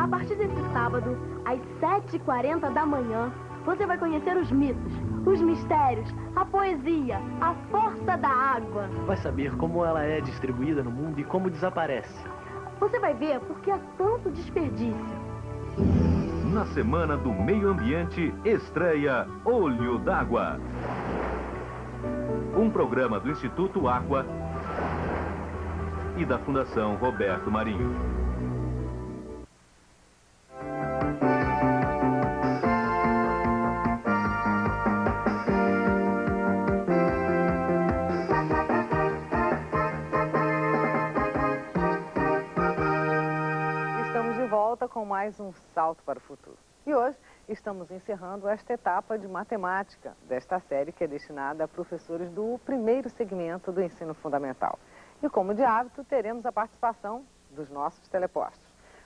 A partir desse sábado, às 7h40 da manhã, você vai conhecer os mitos, os mistérios, a poesia, a força da água. Vai saber como ela é distribuída no mundo e como desaparece. Você vai ver por que há tanto desperdício. Na Semana do Meio Ambiente, estreia Olho d'Água. Um programa do Instituto Aqua e da Fundação Roberto Marinho. Com mais um salto para o futuro. E hoje estamos encerrando esta etapa de matemática desta série que é destinada a professores do primeiro segmento do ensino fundamental. E como de hábito, teremos a participação dos nossos telepostos.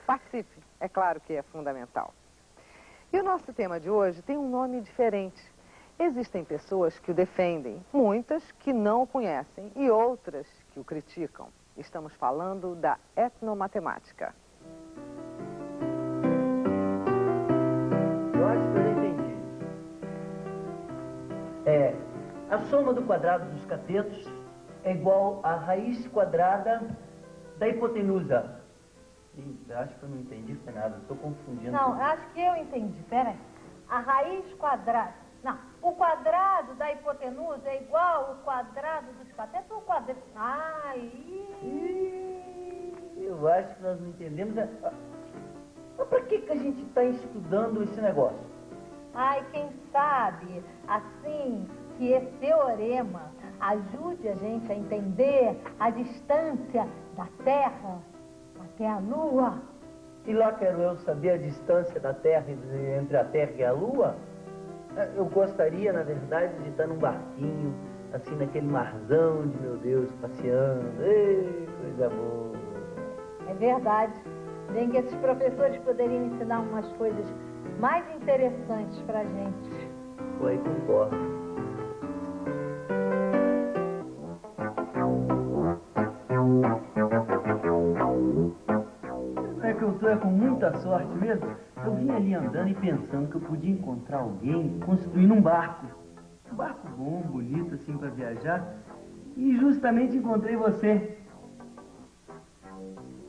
Participe, é claro que é fundamental. E o nosso tema de hoje tem um nome diferente. Existem pessoas que o defendem, muitas que não o conhecem e outras que o criticam. Estamos falando da etnomatemática. Eu acho que eu entendi. A soma do quadrado dos catetos é igual à raiz quadrada da hipotenusa. Eu acho que eu não entendi, foi nada, estou confundindo. Não, acho que eu entendi, peraí. A raiz quadrada... Não, o quadrado da hipotenusa é igual ao quadrado dos catetos ou o quadrado... Eu acho que nós não entendemos. Mas para que a gente está estudando esse negócio? Quem sabe, assim, que esse teorema ajude a gente a entender a distância da Terra até a Lua. E lá quero eu saber a distância da Terra entre a Terra e a Lua? Eu gostaria, na verdade, de estar num barquinho, assim, naquele marzão de, meu Deus, passeando. Ei, coisa boa. É verdade. Bem que esses professores poderiam ensinar umas coisas mais interessantes pra gente. Aí concordo. É que eu tô com muita sorte mesmo. Eu vim ali andando e pensando que eu podia encontrar alguém construindo um barco. Um barco bom, bonito, assim, pra viajar. E justamente encontrei você.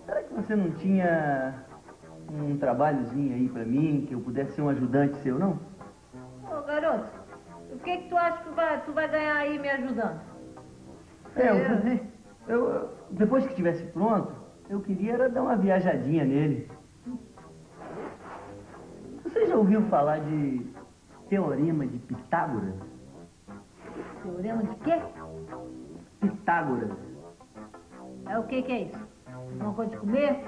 Será que você não tinha um trabalhozinho aí pra mim, que eu pudesse ser um ajudante seu, não? Ô, garoto, o que tu acha que tu vai ganhar aí me ajudando? Depois que estivesse pronto, eu queria era dar uma viajadinha nele. Você já ouviu falar de Teorema de Pitágoras? Teorema de quê? Pitágoras. É o que é isso? Uma coisa de comer?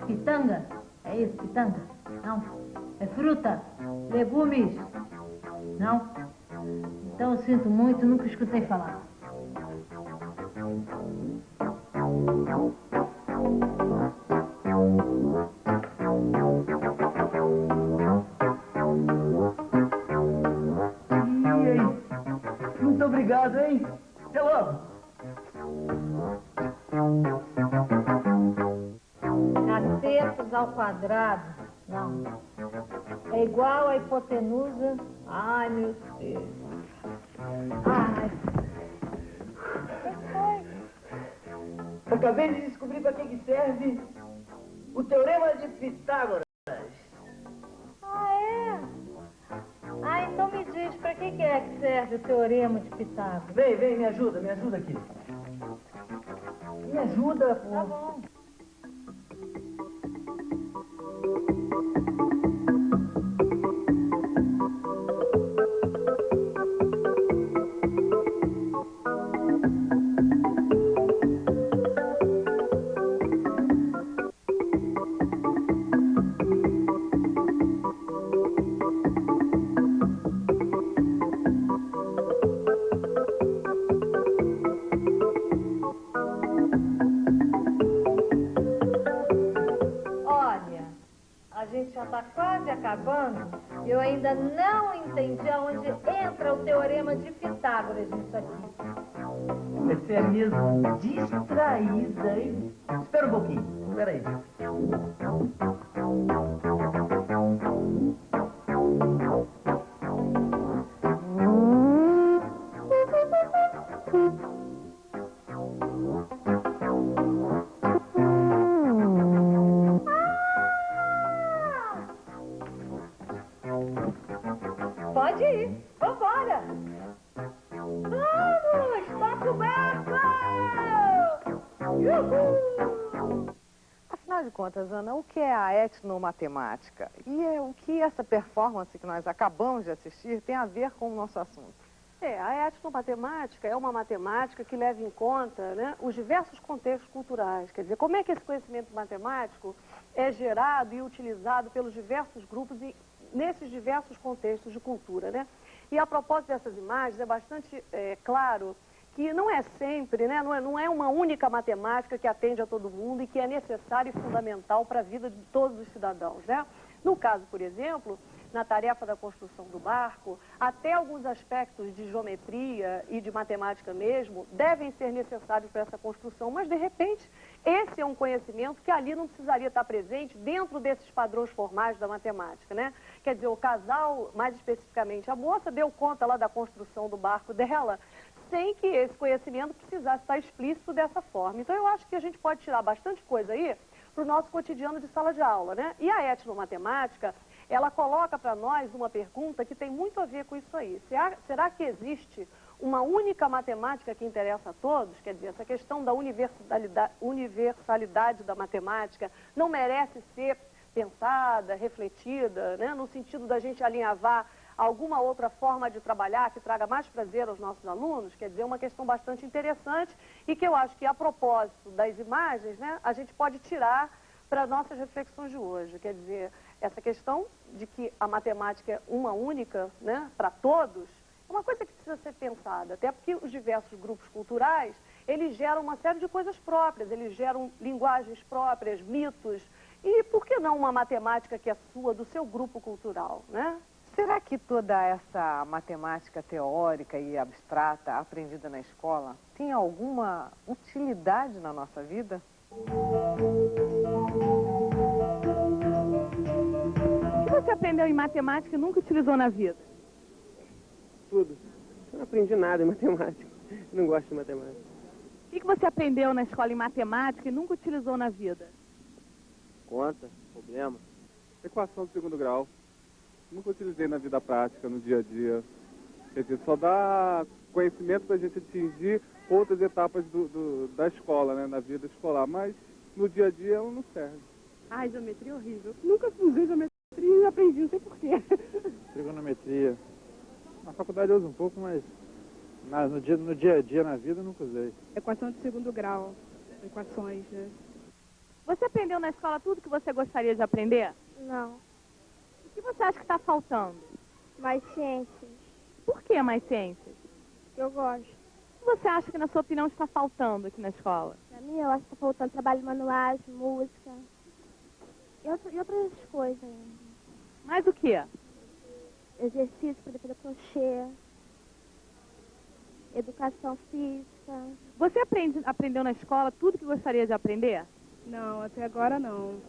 Pitanga? É isso, pitanga? Não. É fruta? Legumes? Não. Então eu sinto muito, nunca escutei falar. E aí? Muito obrigado, hein? Até logo. Catetos ao quadrado? Não. É igual à hipotenusa? Ai, meu Deus. Ai. O que foi? Acabei de descobrir para que serve o Teorema de Pitágoras. Então me diz, para que é que serve o Teorema de Pitágoras? Vem, me ajuda aqui. Me ajuda, pô. Tá bom. Está quase acabando, eu ainda não entendi aonde entra o Teorema de Pitágoras nisso aqui. Você é mesmo distraída, hein? Espera um pouquinho, espera aí. Pode ir. Vambora. Vamos, toca o barco! Uhul! Afinal de contas, Ana, o que é a etnomatemática? E o que essa performance que nós acabamos de assistir tem a ver com o nosso assunto? A etnomatemática é uma matemática que leva em conta, né, os diversos contextos culturais. Quer dizer, como é que esse conhecimento matemático é gerado e utilizado pelos diversos grupos e nesses diversos contextos de cultura, né? E a propósito dessas imagens, é bastante claro que não é sempre, né, não é uma única matemática que atende a todo mundo e que é necessária e fundamental para a vida de todos os cidadãos, né? No caso, por exemplo, na tarefa da construção do barco, até alguns aspectos de geometria e de matemática mesmo devem ser necessários para essa construção, mas de repente esse é um conhecimento que ali não precisaria estar presente dentro desses padrões formais da matemática, né? Quer dizer, o casal, mais especificamente a moça, deu conta lá da construção do barco dela, sem que esse conhecimento precisasse estar explícito dessa forma. Então eu acho que a gente pode tirar bastante coisa aí para o nosso cotidiano de sala de aula, né? E a etnomatemática, ela coloca para nós uma pergunta que tem muito a ver com isso aí. Será que existe uma única matemática que interessa a todos? Quer dizer, essa questão da universalidade da matemática não merece ser pensada, refletida, né? No sentido da gente alinhavar alguma outra forma de trabalhar que traga mais prazer aos nossos alunos? Quer dizer, uma questão bastante interessante e que eu acho que, a propósito das imagens, né, a gente pode tirar para nossas reflexões de hoje. Quer dizer, essa questão de que a matemática é uma única, né, para todos, é uma coisa que precisa ser pensada, até porque os diversos grupos culturais, eles geram uma série de coisas próprias, eles geram linguagens próprias, mitos, e por que não uma matemática que é sua, do seu grupo cultural, né? Será que toda essa matemática teórica e abstrata aprendida na escola tem alguma utilidade na nossa vida? O que você aprendeu em matemática e nunca utilizou na vida? Tudo. Eu não aprendi nada em matemática. Eu não gosto de matemática. O que você aprendeu na escola em matemática e nunca utilizou na vida? Conta, problema. Equação de segundo grau. Nunca utilizei na vida prática, no dia a dia. Quer dizer, só dá conhecimento para a gente atingir outras etapas da escola, né, na vida escolar. Mas no dia a dia ela não serve. Ai, geometria é horrível. Nunca usei geometria e aprendi, não sei porquê. Trigonometria. Na faculdade eu uso um pouco, mas no dia a dia, na vida, eu nunca usei. Equação de segundo grau. Equações, né? Você aprendeu na escola tudo que você gostaria de aprender? Não. O que você acha que está faltando? Mais ciências. Por que mais ciências? Eu gosto. O que você acha que, na sua opinião, está faltando aqui na escola? Pra mim, eu acho que está faltando trabalho manuais, música e outras coisas ainda. Mais o quê? Exercício para fazer crochê, educação física. Você aprendeu na escola tudo que gostaria de aprender? Não, até agora não.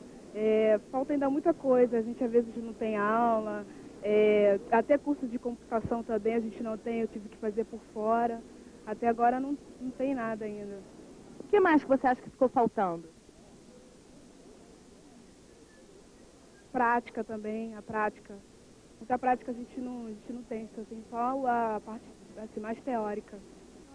Falta ainda muita coisa, a gente às vezes não tem aula, até curso de computação também a gente não tem, eu tive que fazer por fora. Até agora não tem nada ainda. O que mais que você acha que ficou faltando? Prática também, a prática. Muita prática a gente não tem, só tem só a parte assim, mais teórica.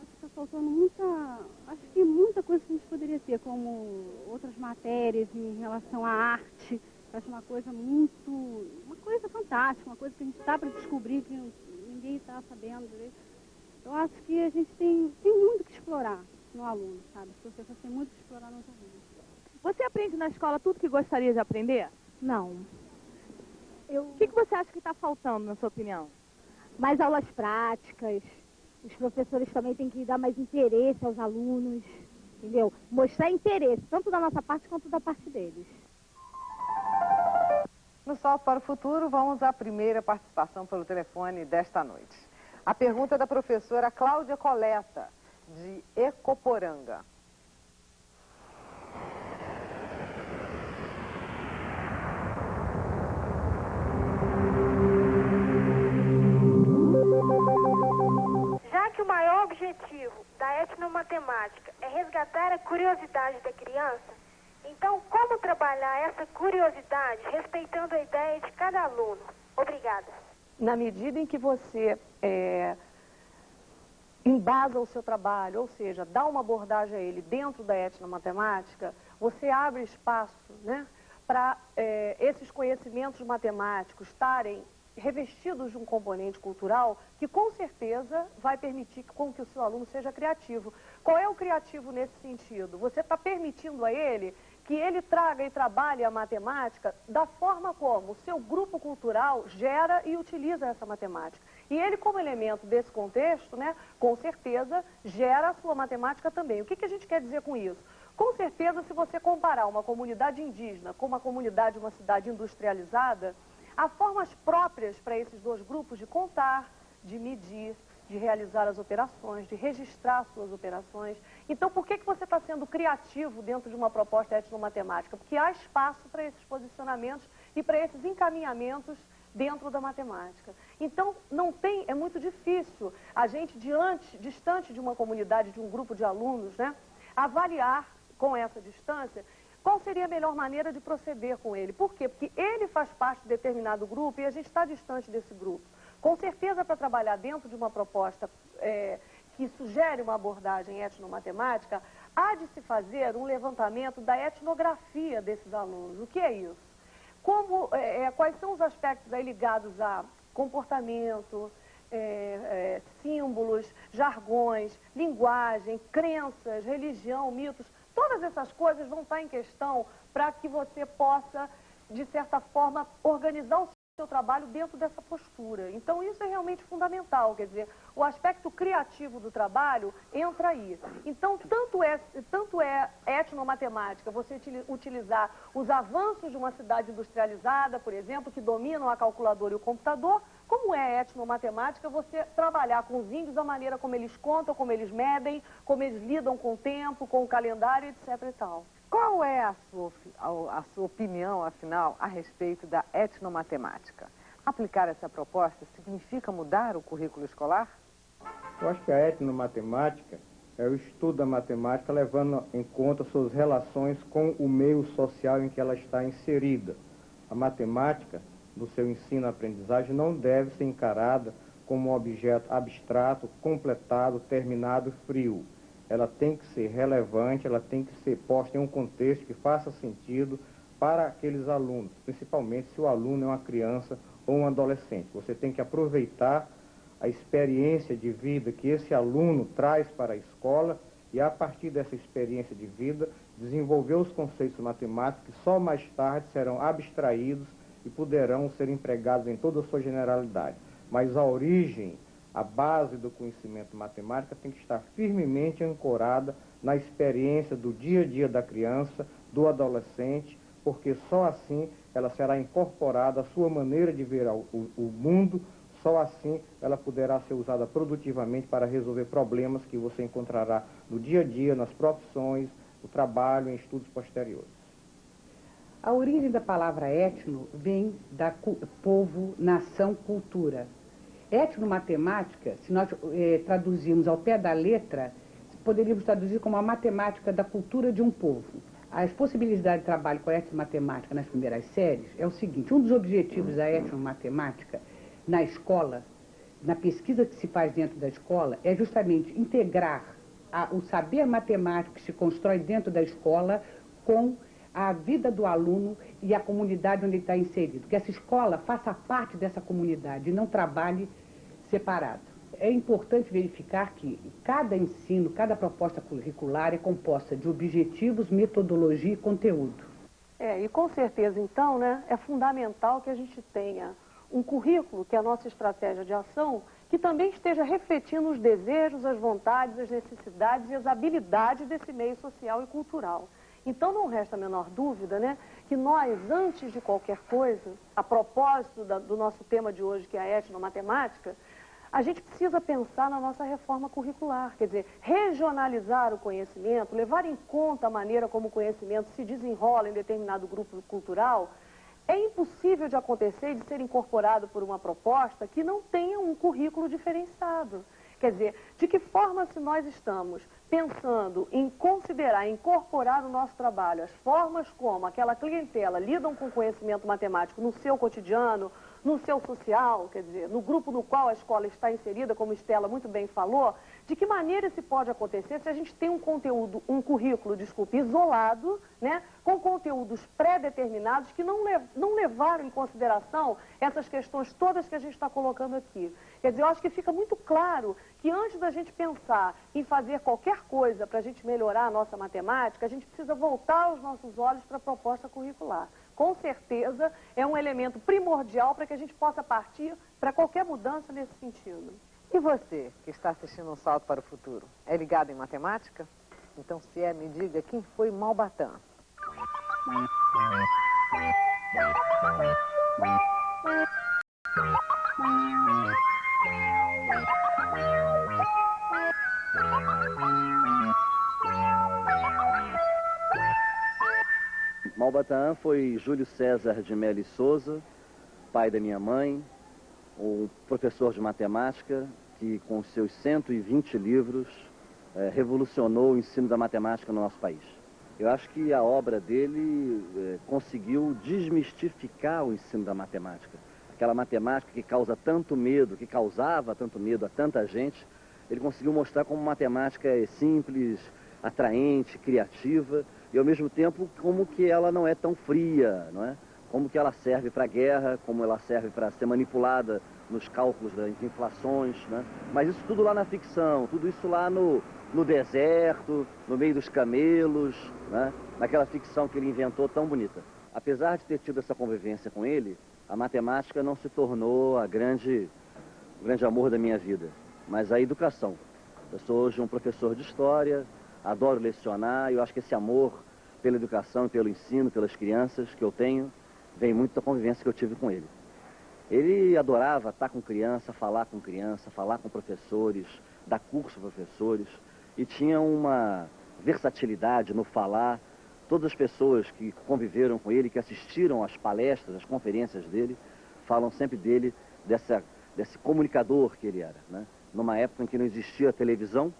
Acho que está faltando muita coisa que a gente poderia ter, como outras matérias em relação à arte. Acho uma coisa fantástica, uma coisa que a gente está para descobrir, que ninguém está sabendo direito. Eu acho que a gente tem muito que explorar no aluno, sabe? As professores têm muito que explorar nos alunos. Você aprende na escola tudo que gostaria de aprender? Não. O que você acha que está faltando, na sua opinião? Mais aulas práticas. Os professores também têm que dar mais interesse aos alunos, entendeu? Mostrar interesse, tanto da nossa parte quanto da parte deles. No Salto para o Futuro, vamos à primeira participação pelo telefone desta noite. A pergunta é da professora Cláudia Coleta, de Ecoporanga. Já que o maior objetivo da etnomatemática é resgatar a curiosidade da criança, então como trabalhar essa curiosidade respeitando a ideia de cada aluno? Obrigada. na medida em que você embasa o seu trabalho, ou seja, dá uma abordagem a ele dentro da etnomatemática, você abre espaço, né, para esses conhecimentos matemáticos estarem revestidos de um componente cultural que com certeza vai permitir com que o seu aluno seja criativo. Qual é o criativo nesse sentido? Você está permitindo a ele que ele traga e trabalhe a matemática da forma como o seu grupo cultural gera e utiliza essa matemática. E ele, como elemento desse contexto, né, com certeza gera a sua matemática também. O que a gente quer dizer com isso? Com certeza, se você comparar uma comunidade indígena com uma comunidade de uma cidade industrializada, há formas próprias para esses dois grupos de contar, de medir, de realizar as operações, de registrar suas operações. Então, por que você está sendo criativo dentro de uma proposta etnomatemática? Porque há espaço para esses posicionamentos e para esses encaminhamentos dentro da matemática. Então, é muito difícil a gente, distante de uma comunidade, de um grupo de alunos, né, avaliar com essa distância qual seria a melhor maneira de proceder com ele. Por quê? Porque ele faz parte de determinado grupo e a gente está distante desse grupo. Com certeza, para trabalhar dentro de uma proposta que sugere uma abordagem etnomatemática, há de se fazer um levantamento da etnografia desses alunos. O que é isso? Quais são os aspectos aí ligados a comportamento, símbolos, jargões, linguagem, crenças, religião, mitos. Todas essas coisas vão estar em questão para que você possa, de certa forma, organizar o seu trabalho dentro dessa postura. Então, isso é realmente fundamental, quer dizer, o aspecto criativo do trabalho entra aí. Então, tanto é etnomatemática você utilizar os avanços de uma cidade industrializada, por exemplo, que dominam a calculadora e o computador, como é etnomatemática você trabalhar com os índios a maneira como eles contam, como eles medem, como eles lidam com o tempo, com o calendário, etc. e tal. Qual é a sua opinião, afinal, a respeito da etnomatemática? Aplicar essa proposta significa mudar o currículo escolar? Eu acho que a etnomatemática é o estudo da matemática levando em conta suas relações com o meio social em que ela está inserida. A matemática, do seu ensino-aprendizagem, não deve ser encarada como um objeto abstrato, completado, terminado, frio. Ela tem que ser relevante, ela tem que ser posta em um contexto que faça sentido para aqueles alunos, principalmente se o aluno é uma criança ou um adolescente. Você tem que aproveitar a experiência de vida que esse aluno traz para a escola e, a partir dessa experiência de vida, desenvolver os conceitos matemáticos que só mais tarde serão abstraídos e poderão ser empregados em toda a sua generalidade. Mas a origem, a base do conhecimento matemático tem que estar firmemente ancorada na experiência do dia a dia da criança, do adolescente, porque só assim ela será incorporada à sua maneira de ver o mundo, só assim ela poderá ser usada produtivamente para resolver problemas que você encontrará no dia a dia, nas profissões, no trabalho, em estudos posteriores. A origem da palavra etno vem da povo, nação, cultura. Etnomatemática, se nós traduzirmos ao pé da letra, poderíamos traduzir como a matemática da cultura de um povo. As possibilidades de trabalho com a etnomatemática nas primeiras séries é o seguinte: um dos objetivos da etnomatemática na escola, na pesquisa que se faz dentro da escola, é justamente integrar o saber matemático que se constrói dentro da escola com a vida do aluno e a comunidade onde ele está inserido. Que essa escola faça parte dessa comunidade e não trabalhe separado. É importante verificar que cada ensino, cada proposta curricular é composta de objetivos, metodologia e conteúdo. E com certeza, então, né, é fundamental que a gente tenha um currículo, que é a nossa estratégia de ação, que também esteja refletindo os desejos, as vontades, as necessidades e as habilidades desse meio social e cultural. Então, não resta a menor dúvida, né, que nós, antes de qualquer coisa, a propósito do nosso tema de hoje, que é a etnomatemática, a gente precisa pensar na nossa reforma curricular, quer dizer, regionalizar o conhecimento, levar em conta a maneira como o conhecimento se desenrola em determinado grupo cultural. É impossível de acontecer e de ser incorporado por uma proposta que não tenha um currículo diferenciado. Quer dizer, de que forma, se nós estamos pensando em considerar, incorporar no nosso trabalho as formas como aquela clientela lidam com o conhecimento matemático no seu cotidiano, no seu social, quer dizer, no grupo no qual a escola está inserida, como Estela muito bem falou, de que maneira isso pode acontecer se a gente tem um conteúdo, um currículo, desculpe, isolado, né, com conteúdos pré-determinados que não levaram em consideração essas questões todas que a gente está colocando aqui. Quer dizer, eu acho que fica muito claro que antes da gente pensar em fazer qualquer coisa para a gente melhorar a nossa matemática, a gente precisa voltar os nossos olhos para a proposta curricular. Com certeza é um elemento primordial para que a gente possa partir para qualquer mudança nesse sentido. E você, que está assistindo Um Salto para o Futuro, é ligado em matemática? Então, se é, me diga quem foi Malbatã. Malbatã foi Júlio César de Melo e Souza, pai da minha mãe, um professor de matemática que, com seus 120 livros, revolucionou o ensino da matemática no nosso país. Eu acho que a obra dele conseguiu desmistificar o ensino da matemática. Aquela matemática que causa tanto medo, que causava tanto medo a tanta gente, ele conseguiu mostrar como matemática é simples, atraente, criativa, e ao mesmo tempo como que ela não é tão fria, não é? Como que ela serve para a guerra, como ela serve para ser manipulada nos cálculos das inflações, né? Mas isso tudo lá na ficção, tudo isso lá no deserto, no meio dos camelos, né? Naquela ficção que ele inventou tão bonita. Apesar de ter tido essa convivência com ele, a matemática não se tornou o grande amor da minha vida, mas a educação. Eu sou hoje um professor de história, adoro lecionar, e eu acho que esse amor pela educação e pelo ensino, pelas crianças que eu tenho, vem muito da convivência que eu tive com ele. Ele adorava estar com criança, falar com professores, dar curso para professores, e tinha uma versatilidade no falar. Todas as pessoas que conviveram com ele, que assistiram às palestras, às conferências dele, falam sempre dele, desse comunicador que ele era, né? Numa época em que não existia televisão,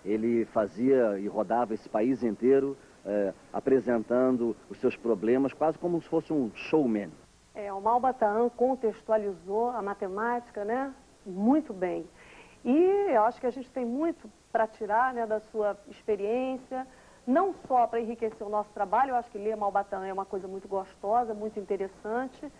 ele fazia e rodava esse país inteiro, apresentando os seus problemas, quase como se fosse um showman. O Malbatã contextualizou a matemática, né, muito bem. E eu acho que a gente tem muito para tirar, né, da sua experiência, não só para enriquecer o nosso trabalho. Eu acho que ler Malbatã é uma coisa muito gostosa, muito interessante.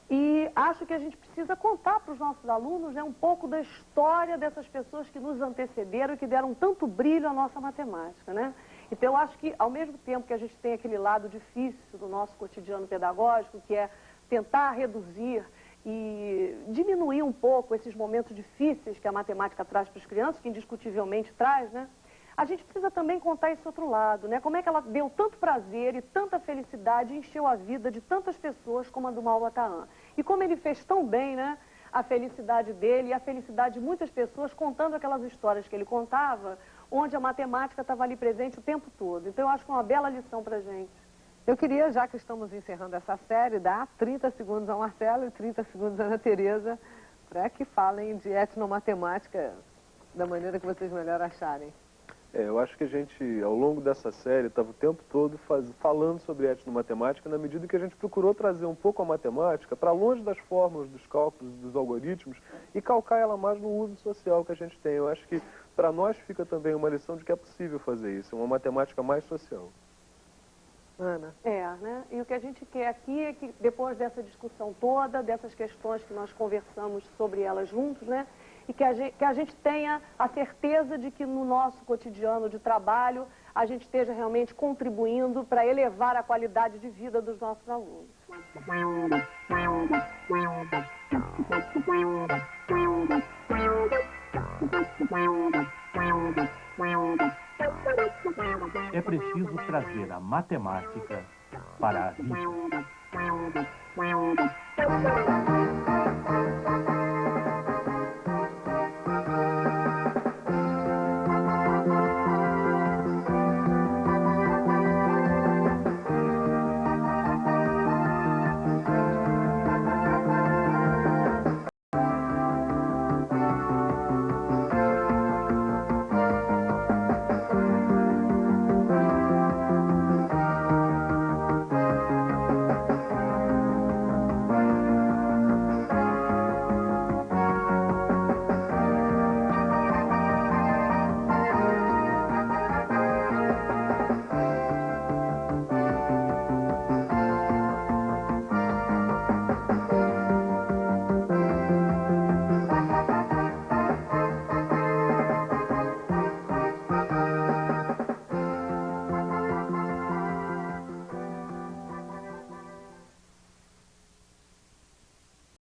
E acho que a gente precisa contar para os nossos alunos, né, um pouco da história dessas pessoas que nos antecederam e que deram tanto brilho à nossa matemática, né? Então, eu acho que, ao mesmo tempo que a gente tem aquele lado difícil do nosso cotidiano pedagógico, que é tentar reduzir e diminuir um pouco esses momentos difíceis que a matemática traz para as crianças, que indiscutivelmente traz, né? A gente precisa também contar esse outro lado, né? Como é que ela deu tanto prazer e tanta felicidade e encheu a vida de tantas pessoas como a do Malbatã. E como ele fez tão bem, né? A felicidade dele e a felicidade de muitas pessoas contando aquelas histórias que ele contava, onde a matemática estava ali presente o tempo todo. Então, eu acho que é uma bela lição para a gente. Eu queria, já que estamos encerrando essa série, dar 30 segundos ao Marcelo e 30 segundos à Ana Tereza, para que falem de etnomatemática da maneira que vocês melhor acharem. Eu acho que a gente, ao longo dessa série, estava o tempo todo falando sobre etnomatemática, na medida que a gente procurou trazer um pouco a matemática para longe das fórmulas, dos cálculos, dos algoritmos, e calcar ela mais no uso social que a gente tem. Eu acho que para nós fica também uma lição de que é possível fazer isso, uma matemática mais social. Ana? Né? E o que a gente quer aqui é que, depois dessa discussão toda, dessas questões que nós conversamos sobre elas juntos, né? E que a gente tenha a certeza de que no nosso cotidiano de trabalho a gente esteja realmente contribuindo para elevar a qualidade de vida dos nossos alunos. É preciso trazer a matemática para a vida.